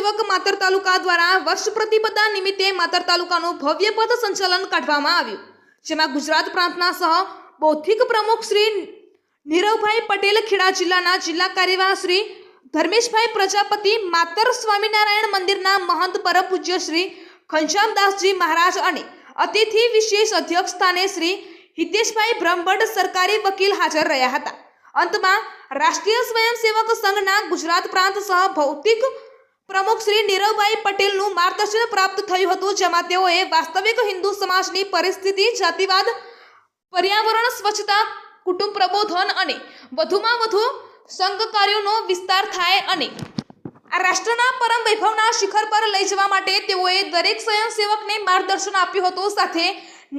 સેવક માતર તાલુકા દ્વારા વર્ષ પ્રતિપદા નિમિત્તે માતર તાલુકાનું ભવ્ય પથ સંચાલન કાઢવામાં આવ્યું, જેમાં ગુજરાત પ્રાંતના સહ બૌદ્ધિક પ્રમુખ શ્રી નીરવભાઈ પટેલ, ખેડા જિલ્લાના જિલ્લા કાર્યવાહ શ્રી ધર્મેશભાઈ પ્રજાપતિ, માતર સ્વામિનારાયણ મંદિરના મહંત પરમ પૂજ્ય શ્રી ઘનશ્યામદાસજી મહારાજ અને અતિથિ વિશેષ અધ્યક્ષ સ્થાને શ્રી હિતેશભાઈ બ્રહ્મભટ્ટ સરકારી વકીલ હાજર રહ્યા હતા। અંતમાં રાષ્ટ્રીય સ્વયંસેવક સંઘના ગુજરાત પ્રાંત સહ ભૌતિક પ્રમુખ શ્રી નીરવભાઈ પટેલનું માર્ગદર્શન પ્રાપ્ત થયું હતું, જેમાં તેઓએ વાસ્તવિક હિન્દુ સમાજની પરિસ્થિતિ, જાતિવાદ, પર્યાવરણ, સ્વચ્છતા, કુટુંબ પ્રબોધન અને વધુમાં વધુ સંઘ કાર્યોનો વિસ્તાર થાય અને આ રાષ્ટ્રના પરમ વૈભવના શિખર પર લઈ જવા માટે તેઓએ દરેક સ્વયંસેવકને માર્ગદર્શન આપ્યું હતું, સાથે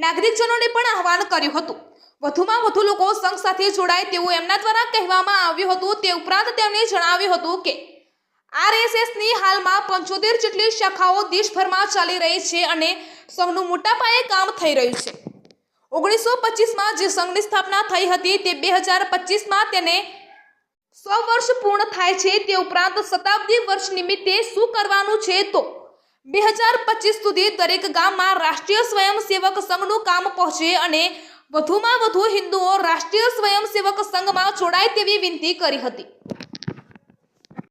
નાગરિકજનોને પણ આહવાન કર્યું હતું। વધુમાં વધુ લોકો સંઘ સાથે જોડાય તેવું એમના દ્વારા કહેવામાં આવ્યું હતું। તે ઉપરાંત તેમણે જણાવ્યું હતું કે આરએસએસની હાલમાં 75 જેટલી શાખાઓ દેશભરમાં ચાલી રહી છે અને સંઘનું મોટા પાયે કામ થઈ રહ્યું છે। 1925માં જે સંઘની સ્થાપના થઈ હતી તે 2025માં તેને 100 વર્ષ પૂર્ણ થાય છે। તે ઉપરાંત શતાબ્દી વર્ષ નિમિત્તે શું કરવાનું છે તો 2025 સુધી દરેક ગામમાં રાષ્ટ્રીય સ્વયંસેવક સંઘનું કામ પહોંચે અને વધુમાં વધુ હિન્દુઓ રાષ્ટ્રીય સ્વયંસેવક સંઘમાં જોડાય તેવી વિનંતી કરી હતી।